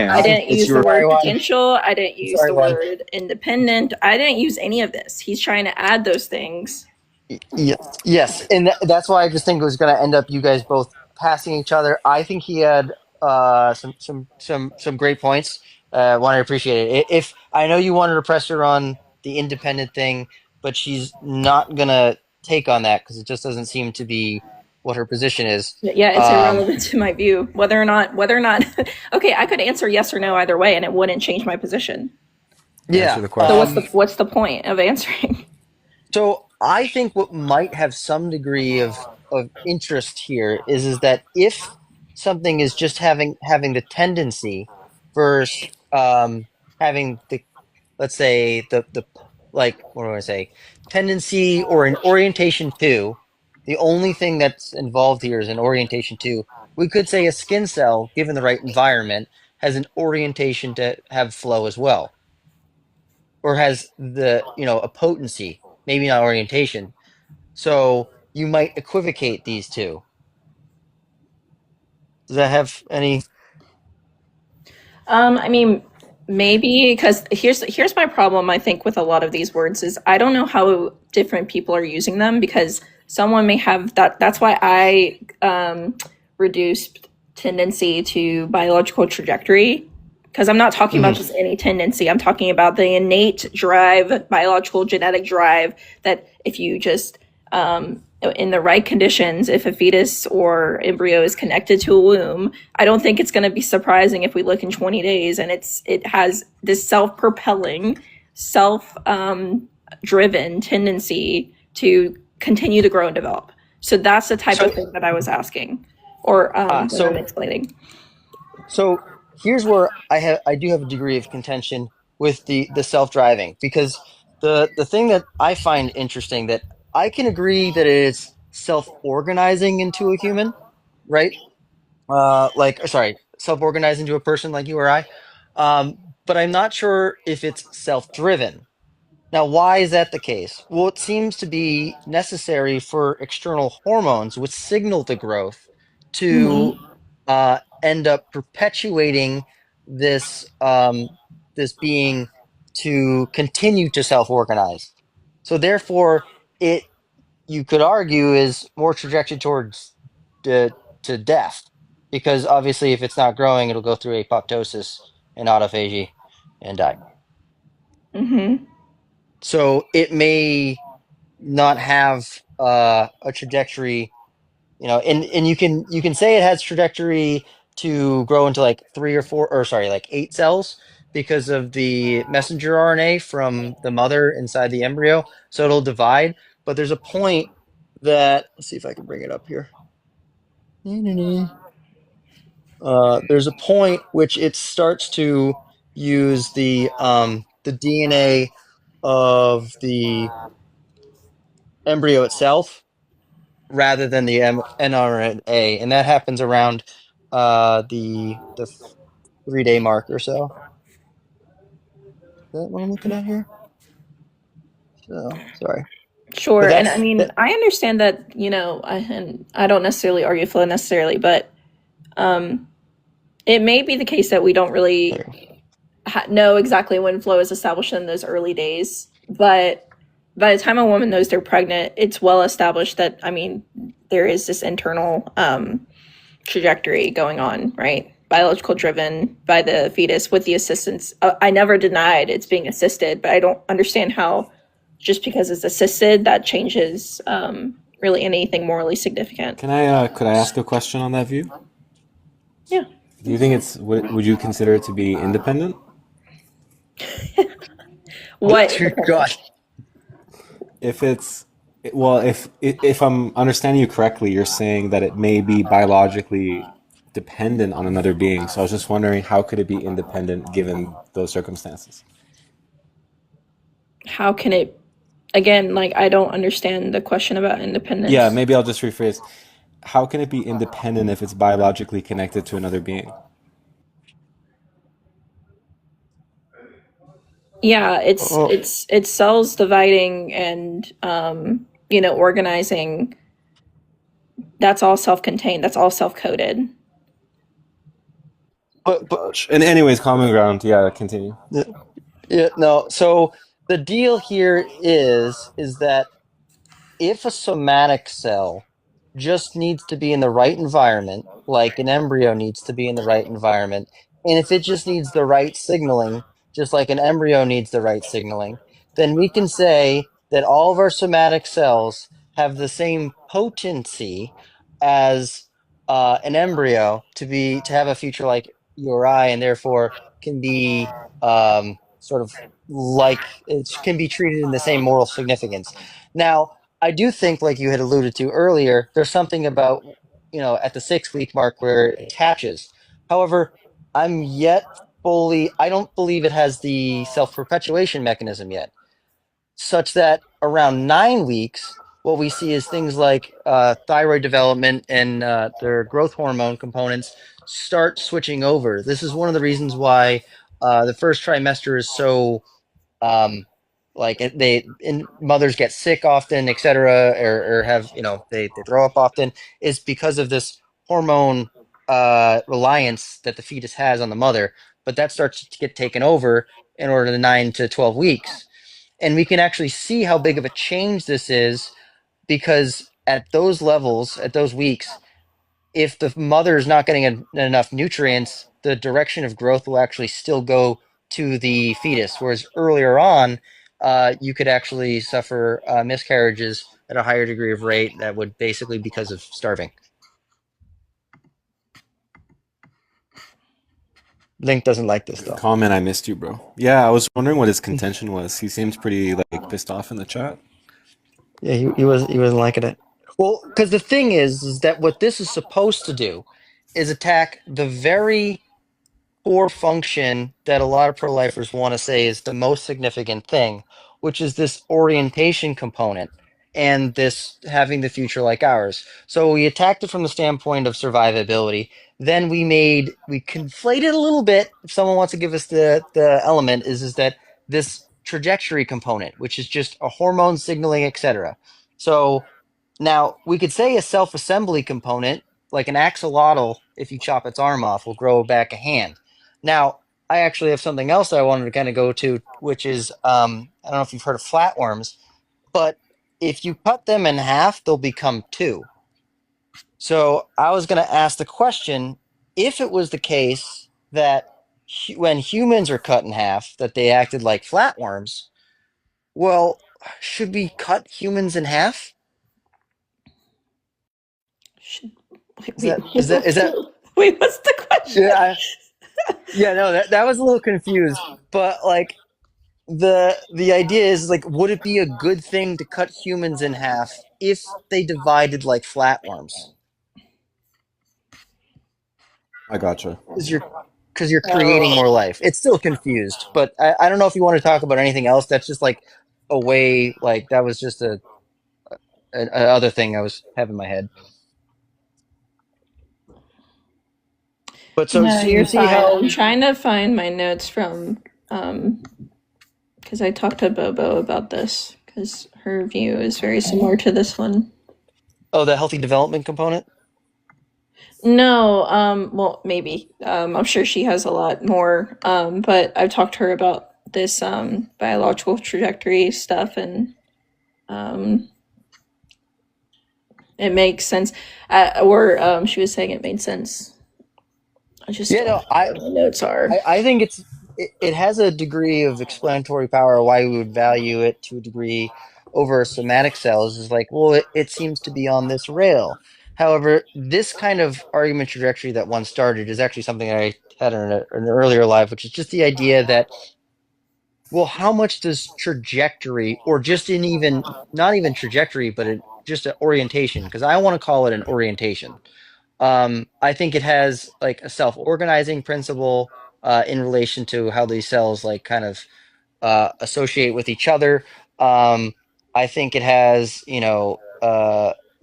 I didn't use the word Sorry, potential. I didn't use sorry, the Juan. word independent. I didn't use any of this. He's trying to add those things. Yes, and that's why I just think it was going to end up you guys both passing each other. I think he had some great points. Want to appreciate it. If I know you wanted to press her on the independent thing, but she's not gonna take on that because it just doesn't seem to be what her position is. Yeah, it's Um, irrelevant to my view. Whether or not, okay, I could answer yes or no either way, and it wouldn't change my position. Answer yeah. the So question. what's the point of answering? So I think what might have some degree of interest here is that if something is just having the tendency versus having the, let's say, the like, what do I say, tendency or an orientation to, the only thing that's involved here is an orientation to. We could say a skin cell, given the right environment, has an orientation to have flow as well, or has the, a potency, maybe not orientation. So you might equivocate these two. Does that have any? I mean, maybe because here's my problem. I think with a lot of these words is I don't know how different people are using them because someone may have that. That's why I reduced tendency to biological trajectory because I'm not talking about Mhm. just any tendency. I'm talking about the innate drive, biological genetic drive that if you just in the right conditions, if a fetus or embryo is connected to a womb, I don't think it's going to be surprising if we look in 20 days and it has this self-propelling, self-driven tendency to continue to grow and develop. So that's the type of So, thing that I was asking, or ah, that I'm so, explaining. so here's where I do have a degree of contention with the self-driving, because the thing that I find interesting, that I can agree that it is self-organizing into a human, right? Sorry, self-organize into a person like you or I. But I'm not sure if it's self-driven. Now, why is that the case? Well, it seems to be necessary for external hormones, which signal the growth, to end up perpetuating this being to continue to self-organize. So, therefore, it you could argue is more trajectory towards the to death, because obviously, if it's not growing, it'll go through apoptosis and autophagy and die. Mm-hmm. So it may not have a trajectory, and you can say it has trajectory to grow into like three or four, or sorry, like 8 cells, because of the messenger RNA from the mother inside the embryo. So it'll divide, but there's a point that, let's see if I can bring it up here. There's a point which it starts to use the DNA of the embryo itself rather than the mRNA, and that happens around the 3 day mark or so. Is that what I'm looking at here? So sorry, but Sure, and I that's mean, that. I understand that, and I don't necessarily argue flow necessarily, but um, it may be the case that we don't really There. know exactly when flow is established in those early days. But by the time a woman knows they're pregnant, it's well established that, I mean, there is this internal trajectory going on, right? Biological driven by the fetus with the assistance. I never denied it's being assisted, but I don't understand how just because it's assisted that changes really anything morally significant. Could I ask a question on that view? Yeah. Do you think would you consider it to be independent? Oh What dear God. If it's well, if I'm understanding you correctly, you're saying that it may be biologically dependent on another being. So I was just wondering, how could it be independent given those circumstances? how can it again, like I don't understand the question about Yeah, independence. maybe I'll just rephrase. How can it be independent if it's biologically connected to another being? Yeah, Oh, it's cells dividing and organizing. That's all self-contained. That's all self-coded. but Gosh. And anyways, common ground. Yeah, continue. yeah, no. So the deal here is that if a somatic cell just needs to be in the right environment, like an embryo needs to be in the right environment, and if it just needs the right signaling, just like an embryo needs the right signaling, then we can say that all of our somatic cells have the same potency as an embryo to have a future like you or I, and therefore can be sort of like it can be treated in the same moral significance. Now, I do think, like you had alluded to earlier, there's something about, at the 6 week mark where it attaches. However, I don't believe it has the self perpetuation mechanism yet, such that around 9 weeks, what we see is things like thyroid development and their growth hormone components start switching over. This is one of the reasons why the first trimester is so um like mothers get sick often, etc., or have, they throw up often, is because of this hormone reliance that the fetus has on the mother, but that starts to get taken over in order to 9 to 12 weeks. And we can actually see how big of a change this is, because at those levels, at those weeks, if the mother is not getting enough nutrients, the direction of growth will actually still go to the fetus. Whereas earlier on, you could actually suffer miscarriages at a higher degree of rate that would basically because of starving. Link doesn't like this though. Comment, I missed you, bro. Yeah, I was wondering what his contention was. He seems pretty like pissed off in the chat. Yeah, he wasn't liking it. Well, because the thing is that what this is supposed to do is attack the very core function that a lot of pro-lifers want to say is the most significant thing, which is this orientation component and this having the future like ours. So we attacked it from the standpoint of survivability. Then we conflated a little bit. If someone wants to give us the element, is that this trajectory component, which is just a hormone signaling, etc. So now we could say a self-assembly component, like an axolotl, if you chop its arm off, will grow back a hand. Now, I actually have something else that I wanted to kind of go to, which is I don't know if you've heard of flatworms, but if you cut them in half, they'll become two. So I was going to ask the question, if it was the case that when humans are cut in half, that they acted like flatworms, well, should we cut humans in half? Should, wait, Is wait, that is that is that wait, what's the question? yeah, yeah, no, that was a little confused, but like the idea is like, would it be a good thing to cut humans in half if they divided like flatworms? I gotcha. Because you're creating Oh, more life. It's still confused, but I don't know if you want to talk about anything else. That's just like a way, like that was just a other thing I was having in my head. But no, so you're you see fine. I'm how trying to find my notes from because I talked to Bobo about this because her view is very similar to this one. the healthy development component. No, well, maybe. I'm sure she has a lot more. But I've talked to her about this biological trajectory stuff, and um, it makes sense. Or she was saying it made sense. I just Yeah, don't no, know what my notes are. I think it has a degree of explanatory power why we would value it to a degree over somatic cells. Is like, well, it seems to be on this rail. However, this kind of argument trajectory that one started is actually something I had in an earlier live, which is just the idea that, well, how much does trajectory, or just in even not even trajectory, but just an orientation, because I want to call it an orientation. I think it has like a self-organizing principle in relation to how these cells like kind of associate with each other. Um, I think it has,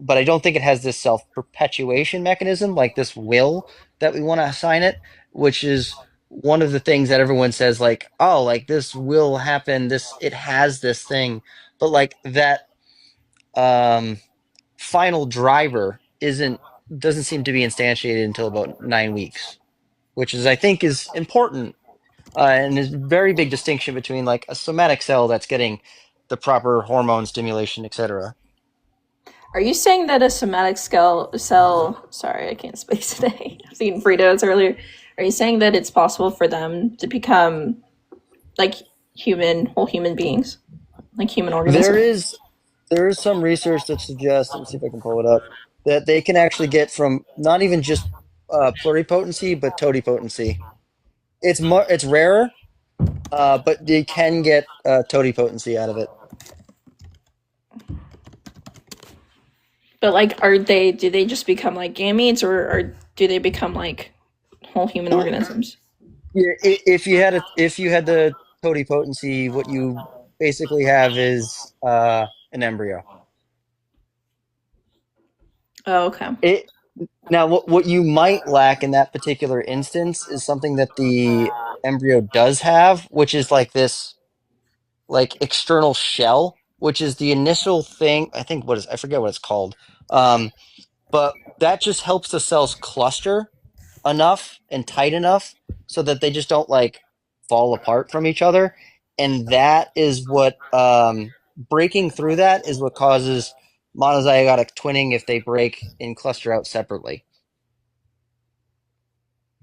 but I don't think it has this self-perpetuation mechanism, like this will that we want to assign it, which is one of the things that everyone says, like, oh, like this will happen, it has this thing, but like that um, final driver isn't doesn't seem to be instantiated until about 9 weeks. which is I think is important and is a very big distinction between like a somatic cell that's getting the proper hormone stimulation, etc. Are you saying that a somatic cell, sorry, I can't speak today. I was eating Fritos earlier. Are you saying that it's possible for them to become like whole human beings, like human There organisms? is there is some research that suggests, let me see if I can pull it up, that they can actually get from not even just pluripotency, but totipotency. It's rarer, but they can get totipotency out of it. But like, do they just become like gametes, or do they become like whole human Well, organisms? yeah, if you had the totipotency, what you basically have is an embryo. Oh, okay. It Now what you might lack in that particular instance is something that the embryo does have, which is like this like external shell, which is the initial thing. I forget what it's called. Um, but that just helps the cells cluster enough and tight enough so that they just don't like fall apart from each other. And that is what breaking through that is what causes monozygotic twinning if they break and cluster out separately.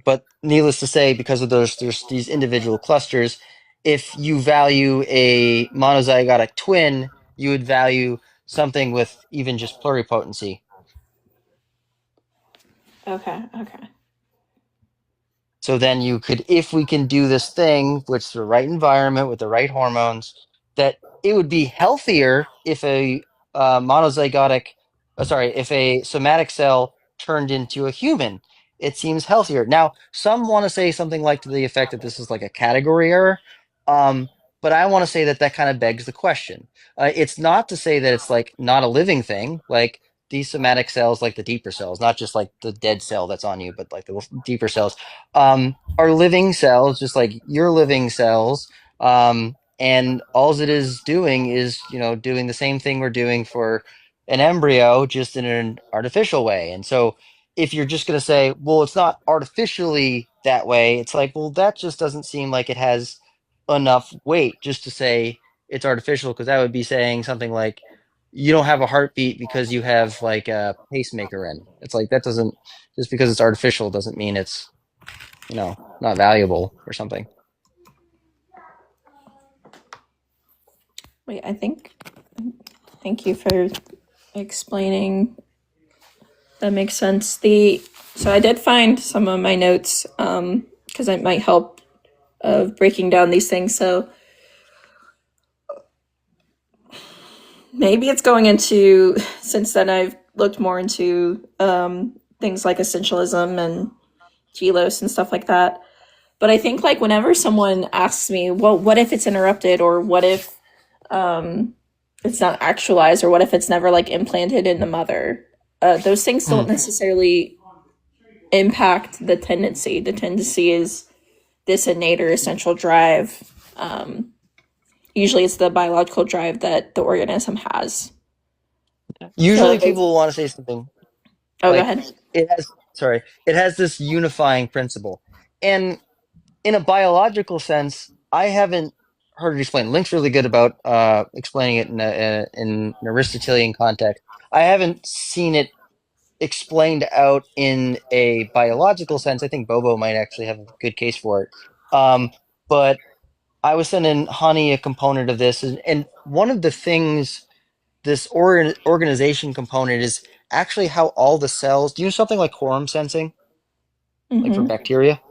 But needless to say, because of there's these individual clusters, if you value a monozygotic twin, you would value something with even just pluripotency. Okay. Okay. So then you could, if we can do this thing with the right environment, with the right hormones, that it would be healthier if a monozygotic, sorry, if a somatic cell turned into a human. It seems healthier. Now, some want to say something like to the effect that this is like a category error, um, but I want to say that that kind of begs the question. It's not to say that it's like not a living thing, like these somatic cells, like the deeper cells, not just like the dead cell that's on you, but like the deeper cells are living cells, just like your living cells. And all it is doing is, doing the same thing we're doing for an embryo, just in an artificial way. And so, if you're just going to say, well, it's not artificially that way, it's like, well, that just doesn't seem like it has enough weight just to say it's artificial, because that would be saying something like, you don't have a heartbeat because you have like a pacemaker in. It's like that doesn't just because it's artificial doesn't mean it's not valuable or something. Wait, thank you for explaining. That makes sense. The So I did find some of my notes because it might help of breaking down these things. So maybe it's going into, since then I've looked more into things like essentialism and telos and stuff like that. But I think like whenever someone asks me, well, what if it's interrupted, or what if it's not actualized, or what if it's never like implanted in the mother, those things don't Mm. necessarily impact the tendency. The tendency is this innate or essential drive. Usually it's the biological drive that the organism has. So Usually people want to say something oh, go like ahead. it has this unifying principle. And in a biological sense, I haven't heard it explained. Link's really good about explaining it in an Aristotelian context. I haven't seen it explained out in a biological sense. I think Bobo might actually have a good case for it. But I was sending Honey a component of this, and one of the things this organization component is actually how all the cells. Do you know something like quorum sensing, like for Mm-hmm. bacteria?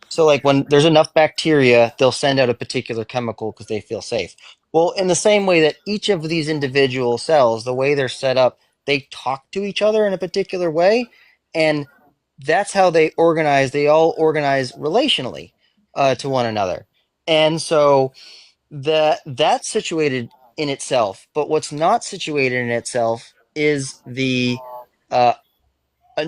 So, like when there's enough bacteria, they'll send out a particular chemical because they feel safe. Well, in the same way that each of these individual cells, the way they're set up, they talk to each other in a particular way, and that's how they organize. They all organize relationally to one another, and so that's situated in itself. But what's not situated in itself is the uh,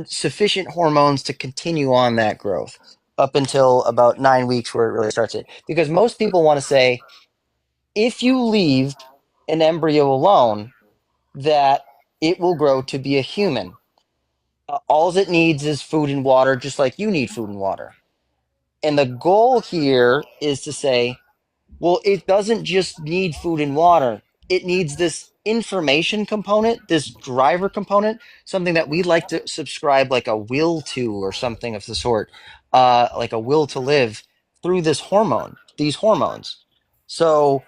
sufficient hormones to continue on that growth up until about 9 weeks, where it really starts it. Because most people want to say, if you leave an embryo alone, that it will grow to be a human. All it needs is food and water, just like you need food and water. And the goal here is to say, well, it doesn't just need food and water. It needs this information component, this driver component, something that we like to subscribe like a will to or something of the sort, like a will to live through this hormone, these hormones. So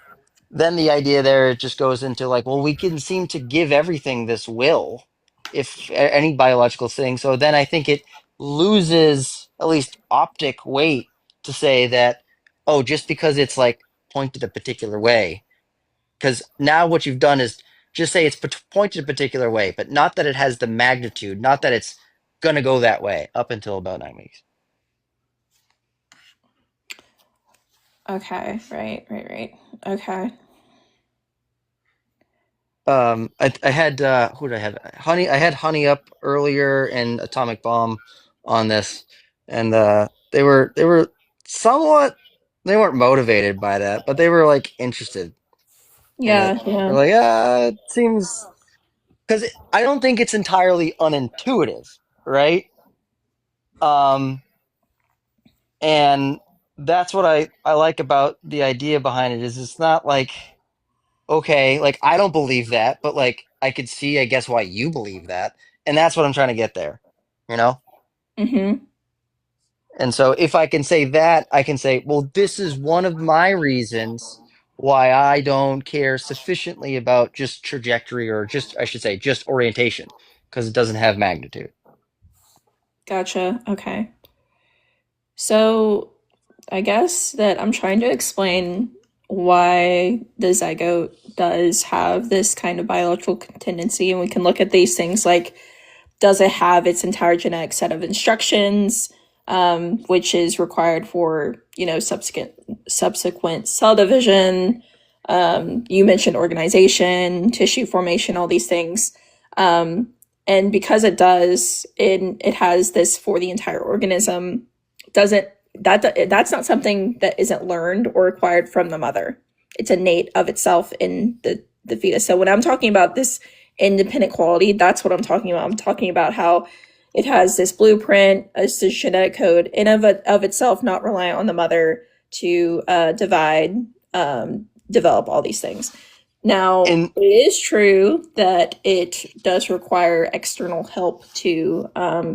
then the idea there just goes into like, well, we can seem to give everything this will, if any biological thing. So then I think it loses at least optic weight to say that, oh, just because it's like pointed a particular way. Because now what you've done is just say it's pointed a particular way, but not that it has the magnitude, not that it's going to go that way up until about 9 weeks. Okay, right. Okay. I had who did I have? Honey, I had Honey up earlier and Atomic Bomb on this, and they were somewhat they weren't motivated by that, but they were like interested in it. Yeah, They're yeah. like, it seems because I don't think it's entirely unintuitive, right? Um, and that's what I like about the idea behind it is it's not like okay, like I don't believe that, but like I could see, I guess, why you believe that, and that's what I'm trying to get there, you know. Mm-hmm. And so if I can say that, I can say, well, this is one of my reasons why I don't care sufficiently about just trajectory or just, I should say, just orientation because it doesn't have magnitude. Gotcha. Okay. So I guess that I'm trying to explain why the zygote does have this kind of biological tendency, and we can look at these things like does it have its entire genetic set of instructions, which is required for subsequent cell division. You mentioned organization, tissue formation, all these things. And because it does, it has this for the entire organism. Doesn't that's not something that isn't learned or acquired from the mother. It's innate of itself in the fetus. So when I'm talking about this independent quality, that's what I'm talking about. I'm talking about how it has this blueprint, this genetic code in of itself, not reliant on the mother to develop all these things. Now, And it is true that it does require external help to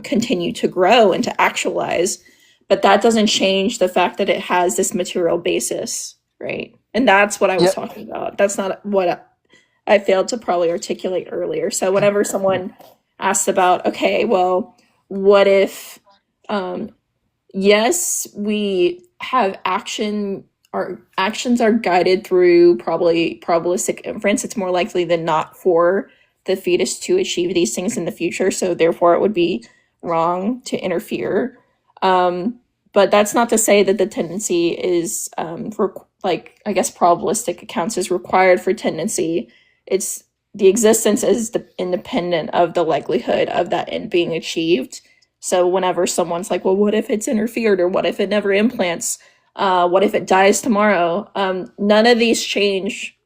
continue to grow and to actualize, but that doesn't change the fact that it has this material basis, right? And that's what I was yeah, talking about. That's not what I failed to probably articulate earlier. So whenever someone asks about, okay, well, what if um, yes, we have action. Our actions are guided through probably probabilistic inference. It's more likely than not for the fetus to achieve these things in the future. So therefore, it would be wrong to interfere. Um, but that's not to say that the tendency is for like I guess probabilistic accounts is required for tendency. It's the existence is independent of the likelihood of that end being achieved. So whenever someone's like, well, what if it's interfered or what if it never implants? What if it dies tomorrow? None of these change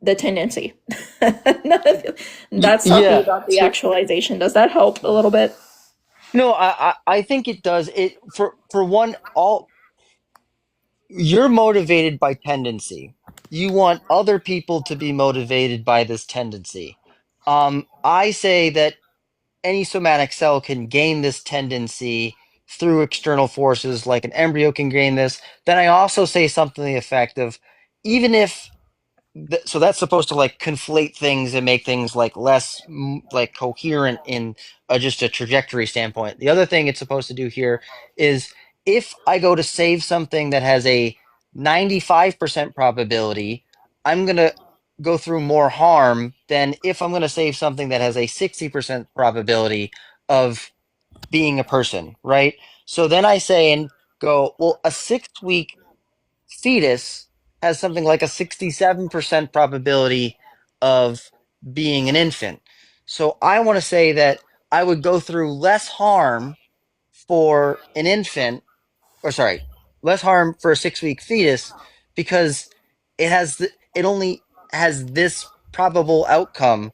the tendency. That's talking yeah. about the So actualization. Does that help a little bit? no, I think it does. It for one, all you're motivated by tendency. You want other people to be motivated by this tendency. I say that any somatic cell can gain this tendency through external forces, like an embryo can gain this. Then I also say something to the effect of even if so that's supposed to like conflate things and make things like less like coherent in just a trajectory standpoint. The other thing it's supposed to do here is if I go to save something that has a 95% probability, I'm going to go through more harm than if I'm going to save something that has a 60% probability of being a person, right? So then I say and go, well, a 6 week fetus has something like a 67% probability of being an infant. So I want to say that I would go through less harm for an infant, or sorry, less harm for a 6 week fetus because it only has this probable outcome,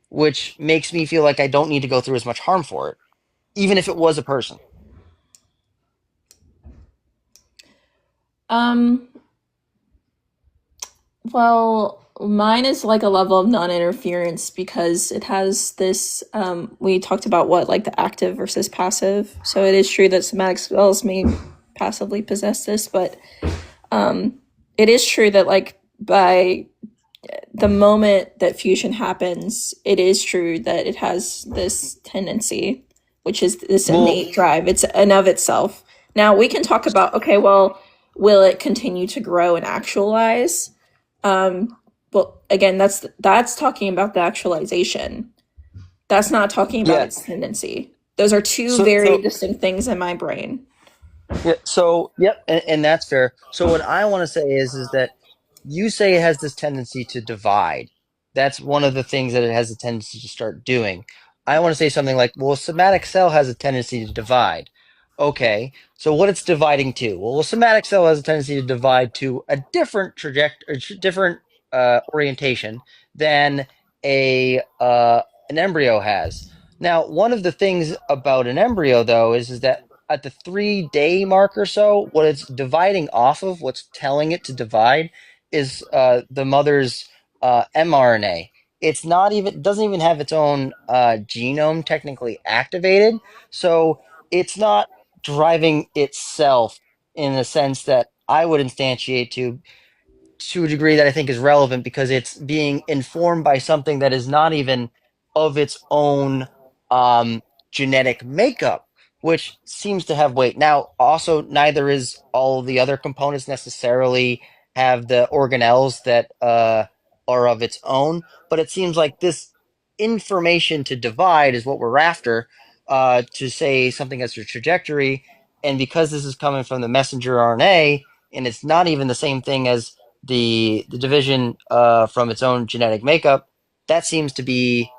which makes me feel like I don't need to go through as much harm for it, even if it was a person. Um, well, mine is like a level of non-interference because it has this we talked about what like the active versus passive. So it is true that somatic cells may passively possess this, but it is true that like by the moment that fusion happens, it is true that it has this tendency, which is this Well, innate drive. It's an of itself. Now we can talk about okay, well, will it continue to grow and actualize? Well, again, that's talking about the actualization. That's not talking about yeah. its tendency. Those are two So very so distinct things in my brain. Yeah, so yep, and that's fair. So what I want to say is that you say it has this tendency to divide. That's one of the things that it has a tendency to start doing. I want to say something like, well, a somatic cell has a tendency to divide. Okay, so what it's dividing to? Well, a somatic cell has a tendency to divide to a different different orientation than a an embryo has. Now, one of the things about an embryo, though, is that at the 3 day mark or so, what it's dividing off of, what's telling it to divide, is the mother's mRNA. It's not even, it doesn't even have its own genome technically activated, so it's not driving itself in the sense that I would instantiate to a degree that I think is relevant because it's being informed by something that is not even of its own genetic makeup, which seems to have weight. Now, also, neither is all the other components necessarily have the organelles that are of its own, but it seems like this information to divide is what we're after to say something has a trajectory. And because this is coming from the messenger RNA, and it's not even the same thing as the division from its own genetic makeup, that seems to be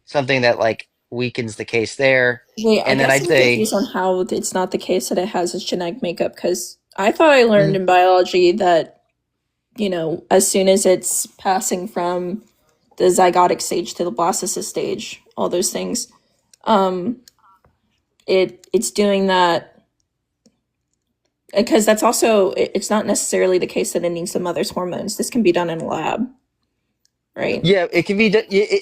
something that like weakens the case there. Wait, I And then guess I'd I'm say, confused on how it's not the case that it has its genetic makeup because I thought I learned mhm. in biology that, as soon as it's passing from the zygotic stage to the blastocyst stage, all those things, it's doing that because that's also it's not necessarily the case that it needs the mother's hormones. This can be done in a lab, right? Yeah, it can be.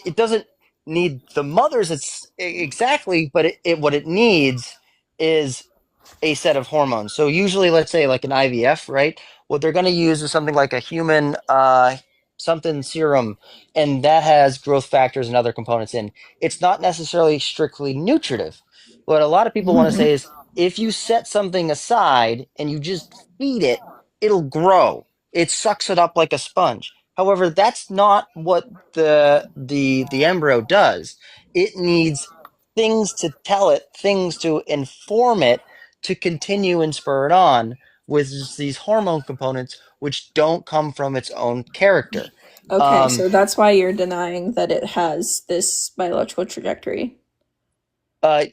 It doesn't need the mother's. It's exactly, but what it needs is a set of hormones. So usually, let's say like an IVF, right? What they're going to use is something like a human something serum, and that has growth factors and other components in. It's not necessarily strictly nutritive. What a lot of people want to say is if you set something aside and you just feed it, it'll grow. It sucks it up like a sponge. However, that's not what the embryo does. It needs things to tell it, things to inform it to continue and spur it on with these hormone components which don't come from its own character. Okay, Um, so that's why you're denying that it has this biological trajectory.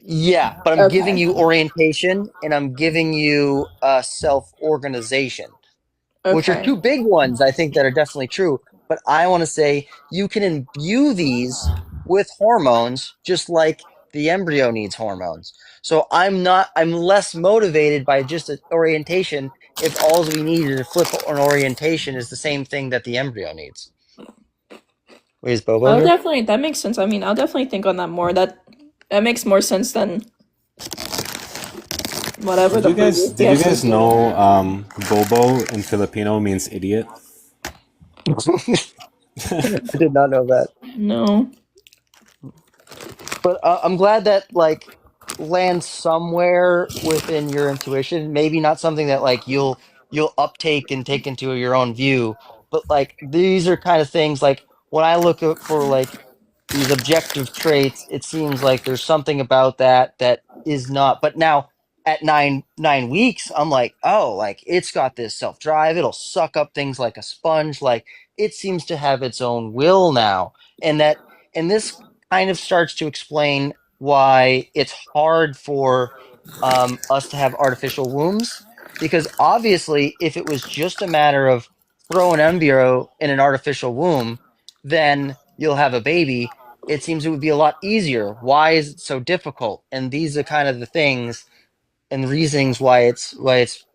yeah, but I'm giving Okay. you orientation and I'm giving you self organization, which are Okay. two big ones I think that are definitely true. But I want to say you can imbue these with hormones just like the embryo needs hormones. So I'm less motivated by just an orientation if all we need to flip an orientation is the same thing that the embryo needs. Wait, is Bobo I'll here? definitely that makes sense. I mean, I'll definitely think on that more. That makes more sense than whatever the previous Did you guesses guys did. know Bobo in Filipino means idiot? I did not know that. No. But I'm glad that like lands somewhere within your intuition. Maybe not something that like you'll uptake and take into your own view, but like these are kind of things like when I look for like these objective traits, it seems like there's something about that that is not. But now at nine weeks, I'm like, oh, like it's got this self drive. It'll suck up things like a sponge. Like it seems to have its own will now, and that and this kind of starts to explain why it's hard for us to have artificial wombs because obviously if it was just a matter of throw an embryo in an artificial womb then you'll have a baby. It seems it would be a lot easier. Why is it so difficult? And these are kind of the things and reasons why it's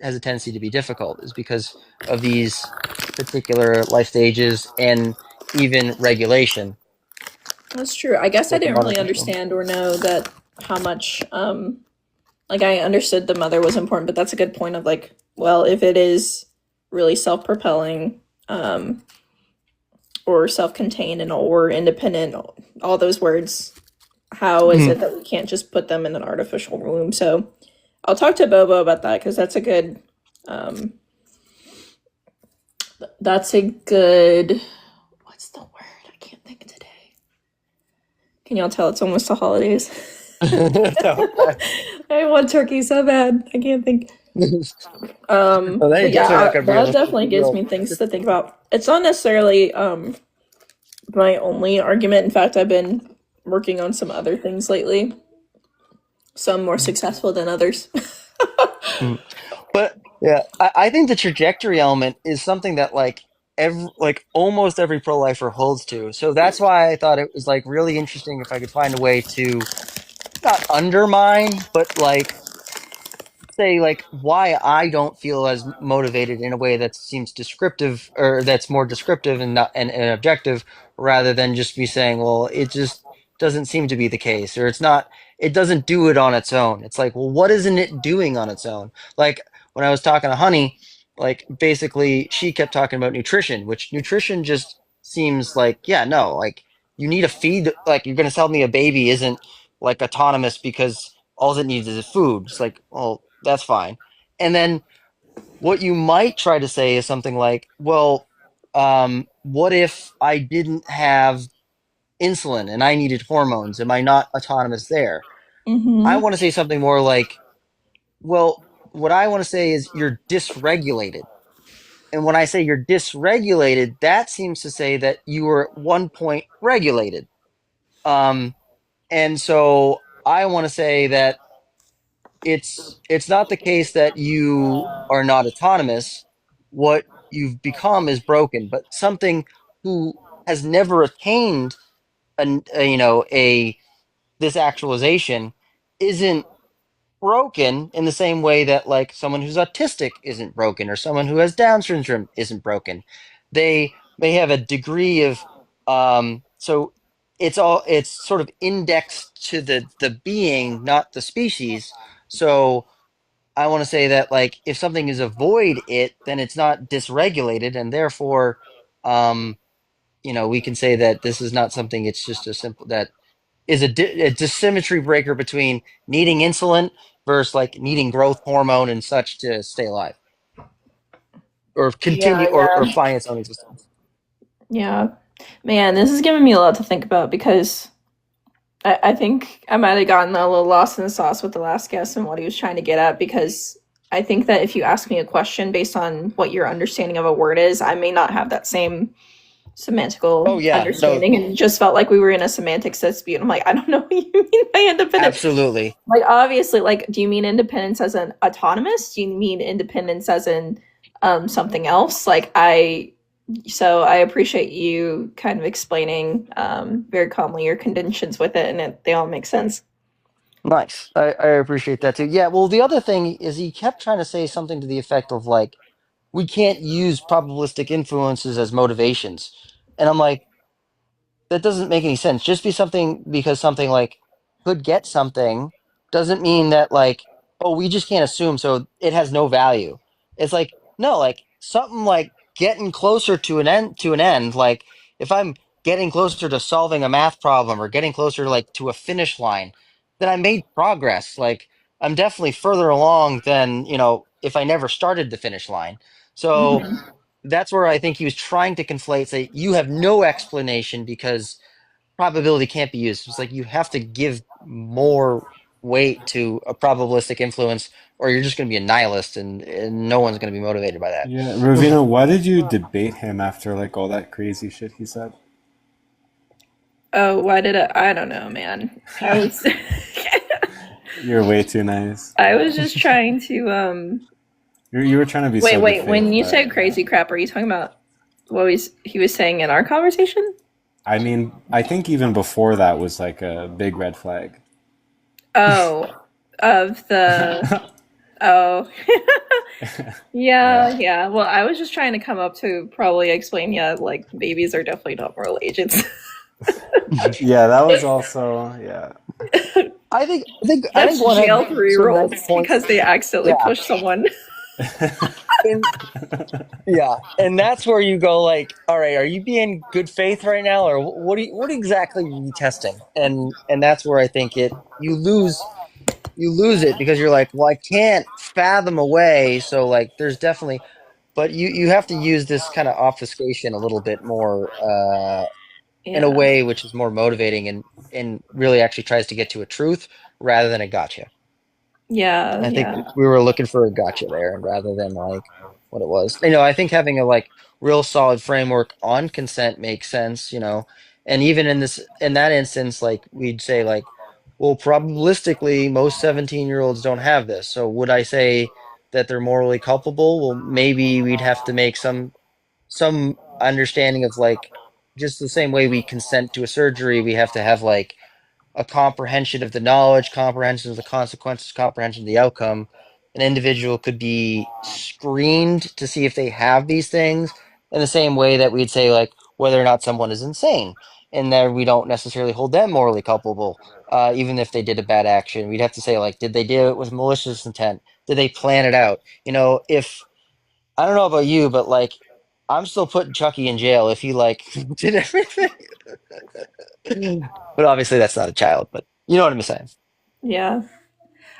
has a tendency to be difficult is because of these particular life stages and even regulation That's true. I guess I that the didn't mother really comes from. understand or know that how much like I understood the mother was important, but that's a good point of like, well, if it is really self-propelling, or self-contained and or independent, all those words, how is Mhm. it that we can't just put them in an artificial womb? So I'll talk to Bobo about that because um that's a good what's the word? I can't think today. Can y'all tell it's almost the holidays? No. I want turkey so bad. I can't think. Well, then But you're yeah, definitely not gonna be that able to definitely gives me things to think about. It's not necessarily my only argument. In fact, I've been working on some other things lately. Some more successful than others. But yeah, I think the trajectory element is something that like almost every pro-lifer holds to. So that's why I thought it was like really interesting if I could find a way to not undermine, but like say like why I don't feel as motivated in a way that seems descriptive or that's more descriptive and not and objective rather than just me saying, well, it just doesn't seem to be the case or it's not it doesn't do it on its own. It's like, well, what isn't it doing on its own? Like when I was talking to Honey, like basically she kept talking about nutrition, which nutrition just seems like, yeah, no, like you need a feed like you're gonna tell me a baby isn't like autonomous because all it needs is food. It's like, well, that's fine. And then what you might try to say is something like, well, what if I didn't have insulin and I needed hormones? Am I not autonomous there? I Mm-hmm. want to say something more like, well, what I want to say is you're dysregulated. And when I say you're dysregulated, that seems to say that you were at one point regulated. Um, and so I want to say that it's not the case that you are not autonomous. What you've become is broken, but something who has never attained a this actualization isn't broken in the same way that like someone who's autistic isn't broken or someone who has Down syndrome isn't broken. They may have a degree of so it's sort of indexed to the being, not the species. So I want to say that like if something is a void it, then it's not dysregulated, and therefore, um, we can say that this is not something. It's just a simple that is a dissymmetry breaker between needing insulin versus like needing growth hormone and such to stay alive or Yeah, continue or yeah. find its own existence. Yeah. Man, this is giving me a lot to think about because I think I might have gotten a little lost in the sauce with the last guest and what he was trying to get at because I think that if you ask me a question based on what your understanding of a word is, I may not have that same Oh semantical yeah, no, understanding, and it just felt like we were in a semantics dispute. I'm like, I don't know what you mean by independent. absolutely. Like, obviously, like, do you mean independence as an autonomous? Do you mean independence as in something else? So I appreciate you kind of explaining very calmly your contentions with it, and they all make sense. Nice. I appreciate that too. Yeah, well, the other thing is he kept trying to say something to the effect of like, we can't use probabilistic influences as motivations. And I'm like, that doesn't make any sense. Just be something because something like could get something doesn't mean that like, oh, we just can't assume so it has no value. It's like no, like something like getting closer to an end, like if I'm getting closer to solving a math problem or getting closer like to a finish line, then I made progress. Like I'm definitely further along than, if I never started the finish line. So Mm-hmm. that's where I think he was trying to conflate, say, you have no explanation because probability can't be used. It's like you have to give more weight to a probabilistic influence, or you're just going to be a nihilist, and no one's going to be motivated by that. Yeah, Ravina, why did you debate him after like all that crazy shit he said? Oh, why did I don't know, man. I was You're way too nice. I was just trying to You were trying to be wait, so good wait. faith, When you but said crazy crap, are you talking about what he was saying in our conversation? I mean, I think even before that was like a big red flag. Oh, of the Oh. Yeah. Yeah. Well, I was just trying to come up to probably explain, yeah, like babies are definitely not moral agents. Yeah, that was also, yeah. I think That's one had jail sort of that 3-year-olds point. because they accidentally Yeah, pushed someone. and yeah, and that's where you go like, all right, are you being good faith right now, or what exactly are you testing? And that's where I think you lose it because you're like, well, I can't fathom a way, so like, there's definitely, but you have to use this kind of obfuscation a little bit more, in a Yeah. way which is more motivating and really actually tries to get to a truth rather than a gotcha. Yeah. I think Yeah. we were looking for a gotcha there, and rather than like what it was. I think having a like real solid framework on consent makes sense. And even in that instance, like we'd say like, well, probabilistically, most 17-year-olds don't have this. So would I say that they're morally culpable? Well, maybe we'd have to make some understanding of like just the same way we consent to a surgery, we have to have like a comprehension of the knowledge, comprehension of the consequences, comprehension of the outcome. An individual could be screened to see if they have these things in the same way that we'd say, like, whether or not someone is insane, and that we don't necessarily hold them morally culpable, even if they did a bad action. We'd have to say, like, did they do it with malicious intent? Did they plan it out? If I don't know about you, but like, I'm still putting Chucky in jail if he like did everything. But obviously, that's not a child. But you know what I'm saying. Yeah.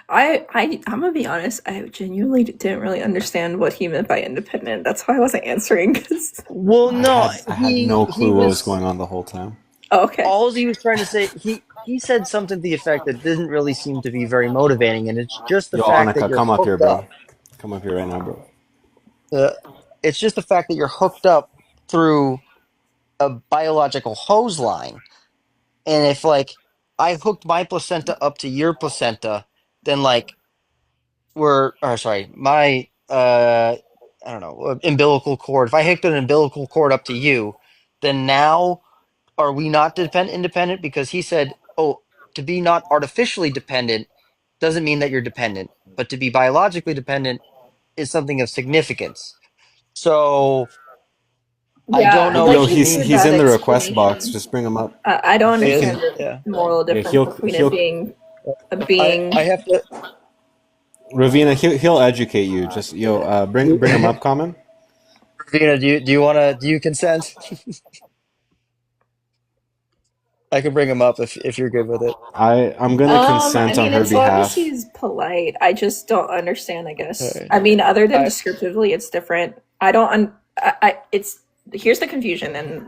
I'm gonna be honest. I genuinely didn't really understand what he meant by independent. That's why I wasn't answering. 'Cause... Well, no, I had he no he clue what was was going on the whole time. Oh, okay. all he was trying to say. He said something to the effect that didn't really seem to be very motivating, and it's just the Yo, fact that Annika, you're come up here, hooked bro. up. Come up here right now, bro. Uh, it's just the fact that you're hooked up through a biological hose line, and if like I hooked my placenta up to your placenta, then like or sorry, my I don't know, umbilical cord. If I hooked an umbilical cord up to you, then now are we not independent? Because he said, oh, to be not artificially dependent doesn't mean that you're dependent, but to be biologically dependent is something of significance. So I don't Yeah, know like what Yo, he he's even means. he's that in the request box. explanation, Just bring him up. I don't He Is understand can. the yeah. moral Yeah, difference between it being a I being. I have to. Ravina, he'll educate you. Just yo, bring him up, Common. Vina, do you consent? I can bring him up if you're good with it. I'm gonna I consent on mean, her as long as behalf. he's polite, I just don't understand, I All guess. right. I mean, other than I descriptively, it's different. I don't, it's, here's the confusion, and